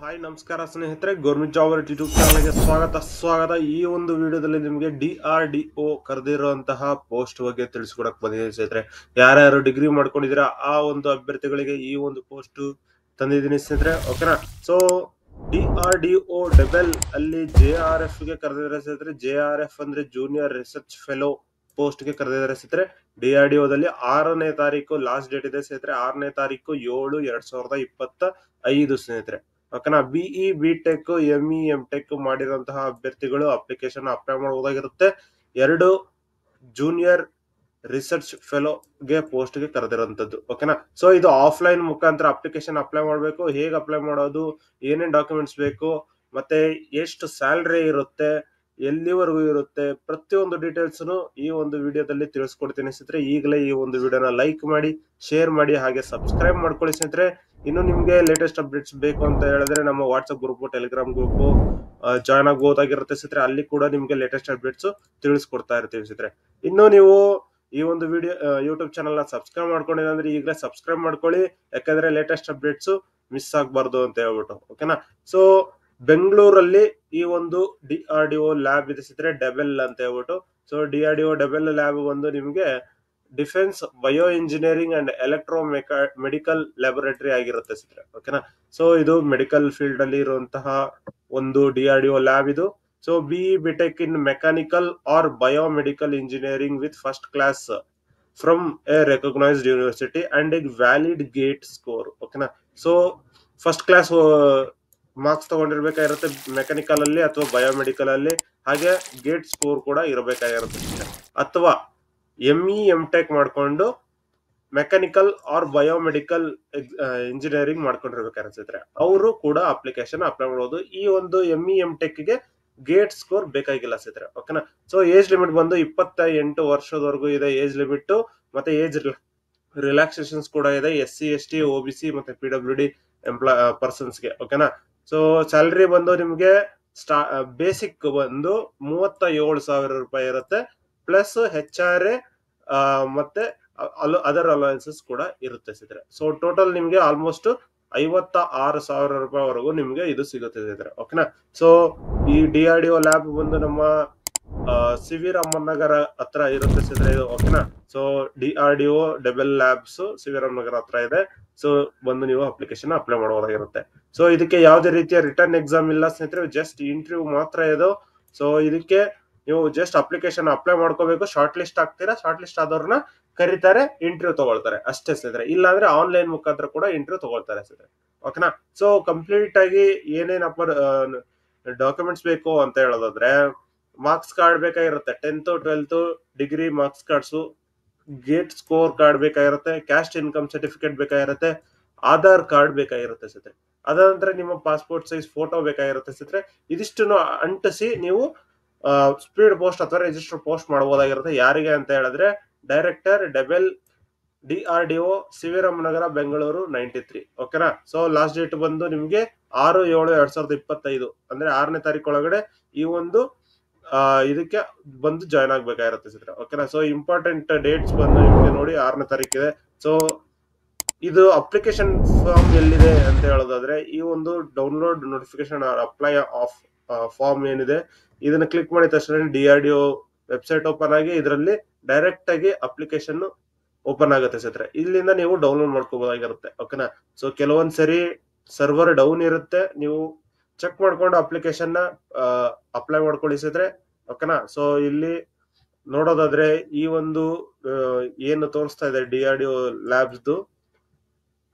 Hi ನಮಸ್ಕಾರ ಸ್ನೇಹಿತರೆ, government job YouTube ಚಾನಲ್ಗೆ ಸ್ವಾಗತ. ಈ ಒಂದು ವಿಡಿಯೋದಲ್ಲಿ ನಿಮಗೆ DRDO ಕರೆದಿರುವಂತಹ ಪೋಸ್ಟ್ ಬಗ್ಗೆ ತಿಳಿಸ್ಕೊಡಕ್ ಬಂದಿದ್ದೀನಿ ಸ್ನೇಹಿತರೆ. ಯಾರ್ಯಾರು ಡಿಗ್ರಿ ಮಾಡ್ಕೊಂಡಿದ್ದೀರಾ ಆ ಒಂದು ಅಭ್ಯರ್ಥಿಗಳಿಗೆ ಈ ಒಂದು ಪೋಸ್ಟ್ ತಂದಿದ್ದೀನಿ ಸ್ನೇಹಿತರೆ. ಓಕೆನಾ? ಸೊ DRDO ಡೆಬೆಲ್ ಅಲ್ಲಿ JRF ಗೆ ಕರೆದಿದ್ದಾರೆ ಸ್ನೇಹಿತರೆ. JRF ಅಂದ್ರೆ ಜೂನಿಯರ್ ರಿಸರ್ಚ್ ಫೆಲೋ ಪೋಸ್ಟ್ ಗೆ ಕರೆದಿದ್ದಾರೆ ಸ್ನೇಹಿತರೆ. DRDO ದಲ್ಲಿ 6ನೇ ತಾರೀಕು ಲಾಸ್ಟ್ ಡೇಟ್ ಇದೆ ಸ್ನೇಹಿತರೆ. 6ನೇ ತಾರೀಕು 7/2025 ಸ್ನೇಹಿತರೆ. ಓಕೆನಾ? BE BTech ME MTech ಮಾಡಿರುವಂತಹ ಅಭ್ಯರ್ಥಿಗಳು ಅಪ್ಲಿಕೇಶನ್ ಅಪ್ಲೈ ಮಾಡಬಹುದಾಗಿರುತ್ತೆ. 2 ಜೂನಿಯರ್ ರಿಸರ್ಚ್ ಫೆಲೋಗೆ ಪೋಸ್ಟ್ ಗೆ ಕರೆದಿರುವಂತದ್ದು. ಓಕೆನಾ? ಸೊ ಇದು ಆಫ್ಲೈನ್ ಮುಖಾಂತರ ಅಪ್ಲಿಕೇಶನ್ ಅಪ್ಲೈ ಮಾಡಬೇಕು. ಹೇಗೆ ಅಪ್ಲೈ ಮಾಡೋದು, ಏನೇನ್ ಡಾಕ್ಯುಮೆಂಟ್ಸ್ ಬೇಕು, ಮತ್ತೆ ಎಷ್ಟು ಸ್ಯಾಲರಿ ಇರುತ್ತೆ, ಎಲ್ಲಿವರೆಗೂ ಇರುತ್ತೆ, ಪ್ರತಿಯೊಂದು ಡೀಟೇಲ್ಸ್ ಈ ಒಂದು ವಿಡಿಯೋದಲ್ಲಿ ತಿಳಿಸ್ಕೊಡ್ತೀನಿ ಸ್ನೇಹಿತರೆ. ಈಗಲೇ ಈ ಒಂದು ವಿಡಿಯೋನ ಲೈಕ್ ಮಾಡಿ, ಶೇರ್ ಮಾಡಿ, ಹಾಗೆ ಸಬ್ಸ್ಕ್ರೈಬ್ ಮಾಡ್ಕೊಳ್ಳಿ ಸ್ನೇಹಿತರೆ. ಇನ್ನು ನಿಮ್ಗೆ ಲೇಟೆಸ್ಟ್ ಅಪ್ಡೇಟ್ಸ್ ಬೇಕು ಅಂತ ಹೇಳಿದ್ರೆ ನಮ್ಮ WhatsApp group, Telegram group join ಆಗಬಹುದಾಗಿರುತ್ತೆ ಸ್ನೇಹಿತರೆ. ಅಲ್ಲಿ ಕೂಡ ನಿಮ್ಗೆ ಲೇಟೆಸ್ಟ್ ಅಪ್ಡೇಟ್ಸ್ ತಿಳಿಸ್ಕೊಡ್ತಾ ಇರ್ತೀವಿ ಸ್ನೇಹಿತರೆ. ಇನ್ನು ನೀವು ಈ ಒಂದು ವಿಡಿಯೋ ಯೂಟ್ಯೂಬ್ ಚಾನಲ್ ನ ಸಬ್ಸ್ಕ್ರೈಬ್ ಮಾಡ್ಕೊಂಡಿಲ್ಲ ಅಂದ್ರೆ ಈಗಲೇ ಸಬ್ಸ್ಕ್ರೈಬ್ ಮಾಡ್ಕೊಳ್ಳಿ, ಯಾಕಂದ್ರೆ ಲೇಟೆಸ್ಟ್ ಅಪ್ಡೇಟ್ಸ್ ಮಿಸ್ ಆಗ್ಬಾರ್ದು ಅಂತ ಹೇಳ್ಬಿಟ್ಟು. ಓಕೆನಾ? ಸೊ ಬೆಂಗಳೂರಲ್ಲಿ ಈ ಒಂದು DRDO ಲ್ಯಾಬ್ ಇದೆ ಸ್ನೇಹಿತರೆ, ಡೆಬೆಲ್ ಅಂತ ಹೇಳ್ಬಿಟ್ಟು. ಸೊ DRDO ಡೆಬೆಲ್ ಲ್ಯಾಬ್ ಒಂದು ನಿಮ್ಗೆ defence bio engineering and electro medical laboratory ಆಗಿರುತ್ತೆ ಸ್ನೇಹಿತರೆ. ಓಕೆನಾ? ಸೊ ಇದು ಮೆಡಿಕಲ್ ಫೀಲ್ಡ್ ಅಲ್ಲಿ ಇರುವಂತಹ ಒಂದು DRDO ಲ್ಯಾಬ್ ಇದು. So BE BTech in mechanical or biomedical engineering with first class from a recognised university and a valid GATE score. ಓಕೆನಾ? So first class marks ತಗೊಂಡಿರ್ಬೇಕಾಗಿರುತ್ತೆ ಮೆಕ್ಯಾನಿಕಲ್ ಅಲ್ಲಿ ಅಥವಾ ಬಯೋಮೆಡಿಕಲ್ ಅಲ್ಲಿ, ಹಾಗೆ ಗೇಟ್ ಸ್ಕೋರ್ ಕೂಡ ಇರಬೇಕಾಗಿರುತ್ತೆ. ಅಥವಾ ME MTech ಮಾಡ್ಕೊಂಡು ಮೆಕ್ಯಾನಿಕಲ್ ಆರ್ ಬಯೋಮೆಡಿಕಲ್ ಇಂಜಿನಿಯರಿಂಗ್ ಮಾಡ್ಕೊಂಡಿರ್ಬೇಕಾಗಿರುತ್ತೆ, ಅವರು ಕೂಡ ಅಪ್ಲಿಕೇಶನ್ ಅಪ್ಲೈ ಮಾಡಬಹುದು. ಈ ಒಂದು ME MTech ಗೆ ಗೇಟ್ ಸ್ಕೋರ್ ಬೇಕಾಗಿಲ್ಲ ಸ್ನೇಹಿತರೆ. ಓಕೆನಾ? ಸೊ ಏಜ್ ಲಿಮಿಟ್ ಬಂದು 28 ವರ್ಷದವರೆಗೂ ಇದೆ ಏಜ್ ಲಿಮಿಟ್. ಮತ್ತೆ ಏಜ್ ರಿಲ್ಯಾಕ್ಸೇಷನ್ಸ್ ಕೂಡ ಇದೆ SC ST OBC ಮತ್ತೆ PWD ಪರ್ಸನ್ಸ್ ಗೆ. ಓಕೆನಾ? ಸೊ ಸ್ಯಾಲರಿ ಬಂದು ನಿಮ್ಗೆ ಬೇಸಿಕ್ ಬಂದು 37,000 ರೂಪಾಯಿ ಇರುತ್ತೆ, ಪ್ಲಸ್ HRA ಮತ್ತೆ ಅದರ್ ಅಲವೆನ್ಸಸ್ ಕೂಡ ಇರುತ್ತೆ ಸ್ನೇಹಿತರೆ. ಸೊ ಟೋಟಲ್ ನಿಮ್ಗೆ ಆಲ್ಮೋಸ್ಟ್ 56,000 ರೂಪಾಯಿ ವರೆಗೂ ನಿಮ್ಗೆ ಇದು ಸಿಗುತ್ತೆ ಸ್ನೇಹಿತರೆ. ಓಕೆನಾ? ಸೊ ಈ DRDO ಲ್ಯಾಬ್ ಬಂದು ನಮ್ಮ CV ರಾಮನ್ ನಗರ ಹತ್ರ ಇರುತ್ತೆ ಸ್ನೇಹಿತರೆ ಇದು. ಓಕೆನಾ? So DRDO DEBEL labs CV Raman Nagar ಹತ್ರ ಇದೆ. ಸೊ ಬಂದು ನೀವು ಅಪ್ಲಿಕೇಶನ್ ಅಪ್ಲೈ ಮಾಡಬಹುದಾಗಿರುತ್ತೆ. ಸೊ ಇದಕ್ಕೆ ಯಾವುದೇ ರೀತಿಯ ರಿಟರ್ನ್ ಎಕ್ಸಾಮ್ ಇಲ್ಲ ಸ್ನೇಹಿತರೆ, ಜಸ್ಟ್ ಇಂಟರ್ವ್ಯೂ ಮಾತ್ರ ಇದು. ಸೊ ಇದಕ್ಕೆ ನೀವು ಜಸ್ಟ್ ಅಪ್ಲಿಕೇಶನ್ ಅಪ್ಲೈ ಮಾಡ್ಕೋಬೇಕು, ಶಾರ್ಟ್ ಲಿಸ್ಟ್ ಆಗ್ತೀರಾ, ಶಾರ್ಟ್ ಲಿಸ್ಟ್ ಆದವ್ರನ್ನ ಕರೀತಾರೆ, ಇಂಟರ್ವ್ಯೂ ತಗೊಳ್ತಾರೆ ಅಷ್ಟೇ ಸ್ನೇಹಿತರೆ. ಇಲ್ಲಾಂದ್ರೆ ಆನ್ಲೈನ್ ಮುಖಾಂತರ ಕೂಡ ಇಂಟರ್ವ್ಯೂ ತಗೊಳ್ತಾರೆ ಸ್ನೇಹಿತರೆ. ಓಕೆನಾ? ಸೊ ಕಂಪ್ಲೀಟ್ ಆಗಿ ಏನೇನ್ ಡಾಕ್ಯುಮೆಂಟ್ಸ್ ಬೇಕು ಅಂತ ಹೇಳೋದಾದ್ರೆ, ಮಾರ್ಕ್ಸ್ ಕಾರ್ಡ್ ಬೇಕಾಗಿರುತ್ತೆ, 10th 12th degree marks cards, gate score card ಬೇಕಾಗಿರುತ್ತೆ, ಕ್ಯಾಸ್ಟ್ ಇನ್ಕಮ್ ಸರ್ಟಿಫಿಕೇಟ್ ಬೇಕಾಗಿರುತ್ತೆ, ಆಧಾರ್ ಕಾರ್ಡ್ ಬೇಕಾಗಿರುತ್ತೆ ಸ್ನೇಹಿತರೆ. ಅದಾದ ನಿಮ್ಮ ಪಾಸ್ಪೋರ್ಟ್ ಸೈಜ್ ಫೋಟೋ ಬೇಕಾಗಿರುತ್ತೆ ಸ್ನೇಹಿತರೆ. ಇದಿಷ್ಟನ್ನು ಅಂಟಿಸಿ ನೀವು ಸ್ಪೀಡ್ ಪೋಸ್ಟ್ ಅಥವಾ ರಿಜಿಸ್ಟರ್ ಪೋಸ್ಟ್ ಮಾಡಬಹುದಾಗಿರುತ್ತೆ. ಯಾರಿಗೆ ಅಂತ ಹೇಳಿದ್ರೆ, ಡೈರೆಕ್ಟರ್ ಡೆಬೆಲ್ DRDO CV ರಾಮನ್ ನಗರ ಬೆಂಗಳೂರು 93. ಓಕೆನಾ? ಸೊ ಲಾಸ್ಟ್ ಡೇಟ್ ಬಂದು ನಿಮ್ಗೆ 6/7/2025 ಅಂದ್ರೆ 6ನೇ ತಾರೀಕು ಒಳಗಡೆ ಈ ಒಂದು ಇದಕ್ಕೆ ಬಂದು ಜಾಯ್ನ್ ಆಗ್ಬೇಕಾಗಿರುತ್ತೆ ಸ್ನೇಹಿತರೆ. ಓಕೆನಾ? ಸೊ ಇಂಪಾರ್ಟೆಂಟ್ ಡೇಟ್ಸ್ ಬಂದು ನಿಮ್ಗೆ ನೋಡಿ 6ನೇ ತಾರೀಕಿದೆ. ಸೊ ಇದು ಅಪ್ಲಿಕೇಶನ್ ಫಾರ್ಮ್ ಎಲ್ಲಿದೆ ಅಂತ ಹೇಳೋದಾದ್ರೆ, ಈ ಒಂದು download notification apply of form ಏನಿದೆ ಇದನ್ನ ಕ್ಲಿಕ್ ಮಾಡಿದ ತಕ್ಷಣ DRDO ವೆಬ್ಸೈಟ್ ಓಪನ್ ಆಗಿ ಇದರಲ್ಲಿ ಡೈರೆಕ್ಟ್ ಆಗಿ ಅಪ್ಲಿಕೇಶನ್ ಓಪನ್ ಆಗುತ್ತೆ ಸ್ನೇಹಿತರೆ. ಇಲ್ಲಿಂದ ನೀವು ಡೌನ್ಲೋಡ್ ಮಾಡ್ಕೋಬಹುದಾಗಿರುತ್ತೆ. ಓಕೆನಾ? ಸೊ ಕೆಲವೊಂದ್ ಸರಿ ಸರ್ವರ್ ಡೌನ್ ಇರುತ್ತೆ, ನೀವು ಚೆಕ್ ಮಾಡ್ಕೊಂಡು ಅಪ್ಲಿಕೇಶನ್ ಅಪ್ಲೈ ಮಾಡ್ಕೊಳ್ಳಿ ಸ್ನೇಹಿತರೆ. ಓಕೆನಾ? ಸೊ ಇಲ್ಲಿ ನೋಡೋದಾದ್ರೆ ಈ ಒಂದು ಏನು ತೋರಿಸ್ತಾ ಇದೆ DRDO ಲ್ಯಾಬ್ಸ್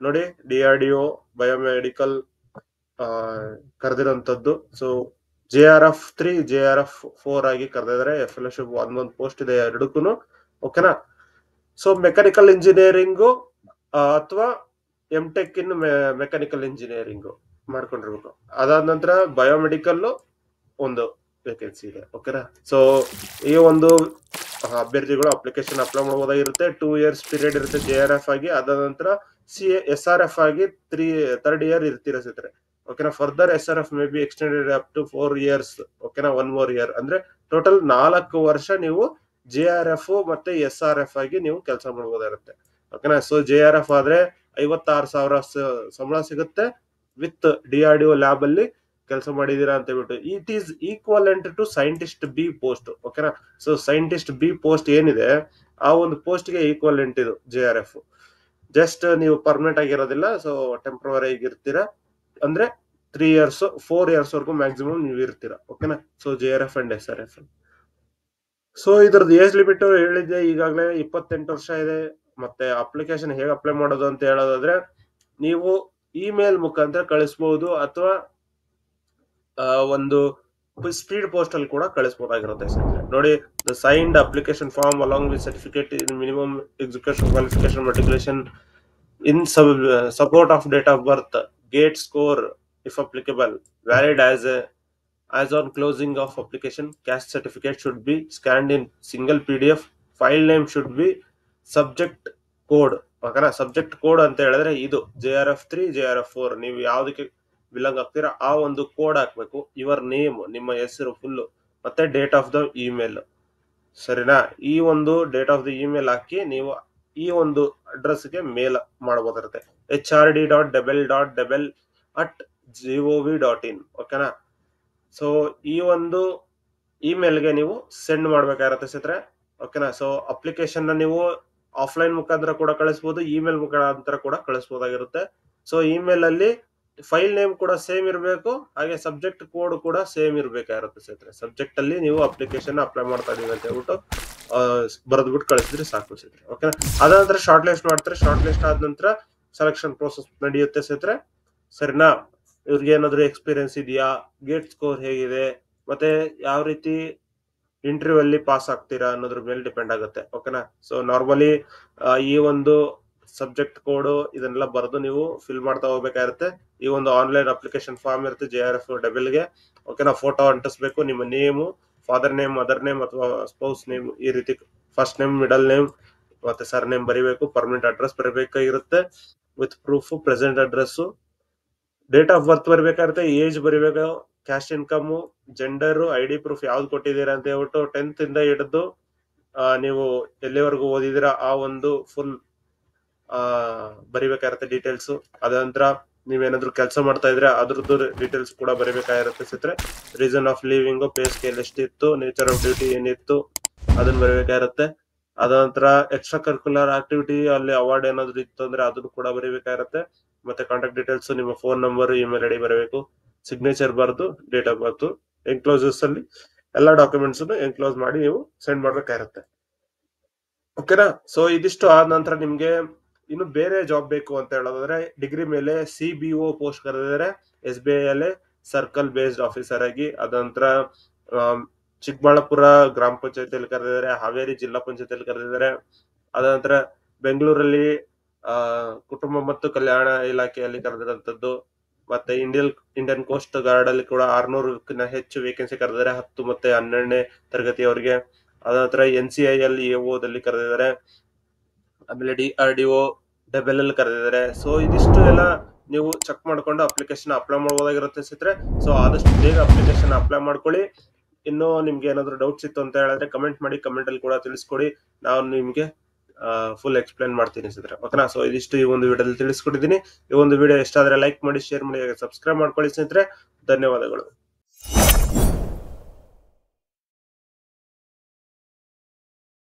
ನೋಡಿ, DRDO ಬಯೋಮೆಡಿಕಲ್ ಕರೆದಿರೋಂಥದ್ದು. ಸೊ JRF 3 JRF 4 ಆಗಿ ಕರೆದಿದ್ದಾರೆ. ಫೆಲೋಶಿಪ್ ಒಂದೊಂದು ಪೋಸ್ಟ್ ಇದೆ ಎರಡಕ್ಕೂ. ಓಕೆನಾ? ಸೊ ಮೆಕ್ಯಾನಿಕಲ್ ಇಂಜಿನಿಯರಿಂಗ್ ಅಥವಾ MTech ಇನ್ ಮೆಕ್ಯಾನಿಕಲ್ ಇಂಜಿನಿಯರಿಂಗ್ ಮಾಡ್ಕೊಂಡಿರ್ಬೇಕು. ಅದಾದ ನಂತರ ಬಯೋಮೆಡಿಕಲ್ ಒಂದು ವೇಕೆನ್ಸಿ ಇದೆ. ಓಕೆನಾ? ಸೊ ಈ ಒಂದು ಅಭ್ಯರ್ಥಿಗಳು ಅಪ್ಲಿಕೇಶನ್ ಅಪ್ಲೈ ಮಾಡಬಹುದಾಗಿರುತ್ತೆ. 2 years ಪೀರಿಯಡ್ ಇರುತ್ತೆ JRF ಆಗಿ. ಅದಾದ ನಂತರ SRF ಆಗಿ 3rd year ಇರ್ತೀರಾ ಸ್ನೇಹಿತರೆ. ಓಕೆನಾ? Further SRF may be extended up to 4 years. ಓಕೆನಾ? 1 more year ಅಂದ್ರೆ ಟೋಟಲ್ 4 ವರ್ಷ ನೀವು JRF ಮತ್ತೆ SRF ಆಗಿ ನೀವು ಕೆಲಸ ಮಾಡಬಹುದಾಗಿರುತ್ತೆ. ಓಕೆನಾ? ಸೊ JRF ಆದ್ರೆ 56,000 ಸಂಬಳ ಸಿಗುತ್ತೆ, ವಿತ್ DRDO ಲ್ಯಾಬ್ ಅಲ್ಲಿ ಕೆಲಸ ಮಾಡಿದೀರಾ ಅಂತ ಹೇಳ್ಬಿಟ್ಟು. It is equivalent to scientist B post. ಓಕೆನಾ. ಸೊ ಸೈಂಟಿಸ್ಟ್ ಬಿ ಪೋಸ್ಟ್ ಏನಿದೆ ಆ ಒಂದು ಪೋಸ್ಟ್ ಗೆ ಈಕ್ವಲೆಂಟ್ ಇದು JRF. ಜಸ್ಟ್ ನೀವು ಪರ್ಮನೆಂಟ್ ಆಗಿರೋದಿಲ್ಲ, ಸೊ ಟೆಂಪ್ರವರಿ ಆಗಿರ್ತೀರಾ, ಅಂದ್ರೆ 3 ಇಯರ್ಸ್ 4 ಇಯರ್ಸ್ ವರೆಗೂ ಮ್ಯಾಕ್ಸಿಮಮ್ ನೀವು ಇರ್ತೀರಾ. ಓಕೆನಾ. So JRF and SRF. So ಇದ್ರದ್ದು ಏಜ್ ಲಿಮಿಟ್ ಹೇಳಿದ್ದೆ ಈಗಾಗಲೇ 28 ವರ್ಷ ಇದೆ. ಮತ್ತೆ ಅಪ್ಲಿಕೇಶನ್ ಹೇಗೆ ಅಪ್ಲೈ ಮಾಡೋದು ಅಂತ ಹೇಳೋದಾದ್ರೆ, ನೀವು ಇಮೇಲ್ ಮುಖಾಂತರ ಕಳಿಸಬಹುದು ಅಥವಾ ಒಂದು ಸ್ಪೀಡ್ ಪೋಸ್ಟ್ ಅಲ್ಲಿ ಕೂಡ ಕಳಿಸಬಹುದಾಗಿರುತ್ತೆ ಸ್ನೇಹಿತರೆ. ನೋಡಿ, the signed application form along with certificate in minimum education qualification matriculation in support of date of birth, gate score if applicable, valid as on closing of application. Caste certificate should be scanned in single PDF. File name should be subject code. ಓಕೆನಾ. Subject code ಅಂತ ಹೇಳಿದ್ರೆ ಇದು JRF3 JRF4 ನೀವು ಯಾವ್ದಕ್ಕೆ belong ಆಗ್ತೀರಾ ಆ ಒಂದು code ಹಾಕ್ಬೇಕು. ಯುವರ್ ನೇಮ್, ನಿಮ್ಮ ಹೆಸರು ಫುಲ್, ಮತ್ತೆ ಡೇಟ್ ಆಫ್ ದ ಇಮೇಲ್. ಸರಿನಾ. ಈ ಒಂದು ಡೇಟ್ ಆಫ್ ದ ಇಮೇಲ್ ಹಾಕಿ ನೀವು ಈ ಒಂದು ಅಡ್ರೆಸ್ಗೆ ಮೇಲ್ ಮಾಡಬಹುದಿರುತ್ತೆ. hrd.double@gov.in. ಓಕೆನಾ. ಸೊ ಈ ಒಂದು ಇಮೇಲ್ಗೆ ನೀವು ಸೆಂಡ್ ಮಾಡ್ಬೇಕಾಗಿರುತ್ತೆ ಸ್ನೇಹಿತರೆ. ಓಕೆನಾ. ಸೊ ಅಪ್ಲಿಕೇಶನ್ ನೀವು ಆಫ್ಲೈನ್ ಮುಖಾಂತರ ಕೂಡ ಕಳಿಸಬಹುದು, ಇಮೇಲ್ ಮುಖಾಂತರ ಕೂಡ ಕಳಿಸಬಹುದಾಗಿರುತ್ತೆ. ಸೊ ಇಮೇಲ್ ಅಲ್ಲಿ ಫೈಲ್ ನೇಮ್ ಕೂಡ ಸೇಮ್ ಇರಬೇಕು, ಹಾಗೆ ಸಬ್ಜೆಕ್ಟ್ ಕೋಡ್ ಕೂಡ ಸೇಮ್ ಇರಬೇಕಾಗಿರುತ್ತೆ ಸ್ನೇಹಿತರೆ. ಸಬ್ಜೆಕ್ಟ್ ಅಲ್ಲಿ ನೀವು ಅಪ್ಲಿಕೇಶನ್ ಅಪ್ಲೈ ಮಾಡ್ತಾ ಇದೀವಿ ಅಂತ ಹೇಳ್ಬಿಟ್ಟು ಬರೆದ್ಬಿಟ್ಟು ಕಳಿಸಿದ್ರೆ ಸಾಕು ಸ್ನೇಹಿತರೆ. ಓಕೆ. ಅದ ನಂತರ ಶಾರ್ಟ್ ಲಿಸ್ಟ್ ಮಾಡ್ತಾರೆ. ಶಾರ್ಟ್ ಲಿಸ್ಟ್ ಆದ ನಂತರ ಸೆಲೆಕ್ಷನ್ ಪ್ರೋಸೆಸ್ ನಡೆಯುತ್ತೆ ಸ್ನೇಹಿತರೆ. ಸರಿನಾ. ಇವ್ರಿಗೆ ಏನಾದ್ರು ಎಕ್ಸ್ಪೀರಿಯನ್ಸ್ ಇದೆಯಾ, ಗೇಟ್ ಸ್ಕೋರ್ ಹೇಗಿದೆ, ಮತ್ತೆ ಯಾವ ರೀತಿ ಇಂಟರ್ವ್ಯೂ ಅಲ್ಲಿ ಪಾಸ್ ಆಗ್ತೀರಾ ಅನ್ನೋದ್ರ ಮೇಲೆ ಡಿಪೆಂಡ್ ಆಗುತ್ತೆ. ಓಕೆನಾ. ಸೊ ನಾರ್ಮಲಿ ಈ ಒಂದು ಸಬ್ಜೆಕ್ಟ್ ಕೋಡ್ ಇದನ್ನೆಲ್ಲ ಬರೆದು ನೀವು ಫಿಲ್ ಮಾಡ್ತಾ ಹೋಗ್ಬೇಕಾಗಿರುತ್ತೆ. ಈ ಒಂದು ಆನ್ಲೈನ್ ಅಪ್ಲಿಕೇಶನ್ ಫಾರ್ಮ್ ಇರುತ್ತೆ JRF ಡಬಲ್ಗೆ. ಓಕೆನಾ. ಫೋಟೋ ಅಂಟಿಸ್ಬೇಕು, ನಿಮ್ಮ name, father name, mother name ಅಥವಾ ಸ್ಪೌಸ್ ನೇಮ್, ಈ ರೀತಿ ಫಸ್ಟ್ ನೇಮ್, ಮಿಡಲ್ ನೇಮ್ ಮತ್ತೆ ಸರ್ ನೇಮ್ ಬರಿಬೇಕು. ಪರ್ಮನೆಂಟ್ ಅಡ್ರೆಸ್ ಬರಬೇಕಾಗಿರುತ್ತೆ with proof, present address, date of birth ಬರಬೇಕಾಗಿರುತ್ತೆ, ಏಜ್ ಬರಿಬೇಕು, cash income, gender, ID proof ಯಾವ್ದು ಕೊಟ್ಟಿದ್ದೀರಾ ಅಂತ ಹೇಳ್ಬಿಟ್ಟು 10th ಇಂದ ಹಿಡಿದು ನೀವು ಎಲ್ಲಿವರೆಗೂ ಓದಿದಿರಾ ಆ ಒಂದು ಫುಲ್ ಬರಿಬೇಕಾಗಿರುತ್ತೆ ಡೀಟೇಲ್ಸ್. ಅದ ನಂತರ ನೀವೇನಾದ್ರು ಕೆಲಸ ಮಾಡ್ತಾ ಇದ್ರೆ ಅದ್ರದ್ದು ಡೀಟೇಲ್ಸ್ ಕೂಡ ಬರಿಬೇಕಾಗಿರುತ್ತೆ ಸ್ನೇಹಿತರೆ. Reason of leaving, pay scale ಎಷ್ಟಿತ್ತು, ನೇಚರ್ ಆಫ್ ಡ್ಯೂಟಿ ಏನಿತ್ತು ಅದನ್ನ ಬರಿಬೇಕಾಗಿರುತ್ತೆ. ಅದ ನಂತರ ಎಕ್ಸ್ಟ್ರಾ ಕರಿಕ್ಯುಲರ್ ಆಕ್ಟಿವಿಟಿ ಅಲ್ಲಿ ಅವಾರ್ಡ್ ಏನಾದ್ರು ಇತ್ತು ಅಂದ್ರೆ ಅದನ್ನು ಕೂಡ ಬರಿಬೇಕಾಗಿರುತ್ತೆ. ಮತ್ತೆ ಕಾಂಟ್ಯಾಕ್ಟ್ ಡೀಟೇಲ್ಸ್, ನಿಮ್ಮ ಫೋನ್ ನಂಬರ್, ಇಮೇಲ್ ID ಬರಬೇಕು, ಸಿಗ್ನೇಚರ್ ಬರ್ದು, ಡೇಟ್ ಆಫ್ ಬರ್ತ್, ಎನ್ಕ್ಲೋಸಸ್ ಅಲ್ಲಿ ಎಲ್ಲಾ ಡಾಕ್ಯುಮೆಂಟ್ಸ್ ಎನ್ಕ್ಲೋಸ್ ಮಾಡಿ ನೀವು ಸೆಂಡ್ ಮಾಡ್ಬೇಕಾಗಿರುತ್ತೆ. ಓಕೆನಾ. ಸೊ ಇದಿಷ್ಟು ಆದ ನಂತರ ನಿಮ್ಗೆ ಇನ್ನು ಬೇರೆ ಜಾಬ್ ಬೇಕು ಅಂತ ಹೇಳೋದಾದ್ರೆ ಡಿಗ್ರಿ ಮೇಲೆ CBO ಪೋಸ್ಟ್ ಕರೆದಿದ್ದಾರೆ SBI ಅಲ್ಲಿ ಸರ್ಕಲ್ ಬೇಸ್ಡ್ ಆಫೀಸರ್ ಆಗಿ. ಅದ ನಂತರ ಚಿಕ್ಕಬಳ್ಳಾಪುರ ಗ್ರಾಮ ಪಂಚಾಯತಿಯಲ್ಲಿ ಕರೆದಿದ್ದಾರೆ, ಹಾವೇರಿ ಜಿಲ್ಲಾ ಪಂಚಾಯತಿಯಲ್ಲಿ ಕರೆದಿದ್ದಾರೆ. ಅದ ನಂತರ ಬೆಂಗಳೂರಲ್ಲಿ ಕುಟುಂಬ ಮತ್ತು ಕಲ್ಯಾಣ ಇಲಾಖೆಯಲ್ಲಿ ಕರೆದಿರುವಂತದ್ದು. ಮತ್ತೆ ಇಂಡಿಯನ್ ಕೋಸ್ಟ್ ಗಾರ್ಡ್ ಅಲ್ಲಿ ಕೂಡ 600ಕ್ಕಿಂತ ಹೆಚ್ಚು ವೇಕೆನ್ಸಿ ಕರೆದಿದ್ದಾರೆ, 10 ಮತ್ತೆ 12ನೇ ತರಗತಿಯವರಿಗೆ. ಅದ ನಂತರ NCIL AO ದಲ್ಲಿ ಕರೆದಿದ್ದಾರೆ. ಆಮೇಲೆ DRDO ಡಬಲ್ ಅಲ್ಲಿ ಕರೆದಿದ್ದಾರೆ. ಸೊ ಇದಿಷ್ಟು ಎಲ್ಲ ನೀವು ಚೆಕ್ ಮಾಡ್ಕೊಂಡು ಅಪ್ಲಿಕೇಶನ್ ಅಪ್ಲೈ ಮಾಡಬಹುದಾಗಿರುತ್ತೆ ಸ್ನೇಹಿತರೆ. ಸೊ ಆದಷ್ಟು ಬೇಗ ಅಪ್ಲಿಕೇಶನ್ ಅಪ್ಲೈ ಮಾಡ್ಕೊಳ್ಳಿ. ಇನ್ನು ನಿಮ್ಗೆ ಏನಾದ್ರು ಡೌಟ್ಸ್ ಇತ್ತು ಅಂತ ಹೇಳಿದ್ರೆ ಕಮೆಂಟ್ ಮಾಡಿ, ಕಮೆಂಟ್ ಅಲ್ಲಿ ಕೂಡ ತಿಳಿಸ್ಕೊಡಿ, ನಾನು ನಿಮ್ಗೆ ಫುಲ್ ಎಕ್ಸ್ಪ್ಲೈನ್ ಮಾಡ್ತೀನಿ ಸ್ನೇಹಿತರೆ. ಓಕೆನಾ. ಸೊ ಇದಿಷ್ಟು ಈ ಒಂದು ವಿಡಿಯೋದಲ್ಲಿ ತಿಳಿಸ್ಕೊಟ್ಟಿದ್ದೀನಿ. ಈ ಒಂದು ವಿಡಿಯೋ ಇಷ್ಟ ಆದ್ರೆ ಲೈಕ್ ಮಾಡಿ, ಶೇರ್ ಮಾಡಿ, ಸಬ್ಸ್ಕ್ರೈಬ್ ಮಾಡ್ಕೊಳ್ಳಿ ಸ್ನೇಹಿತರೆ. ಧನ್ಯವಾದಗಳು.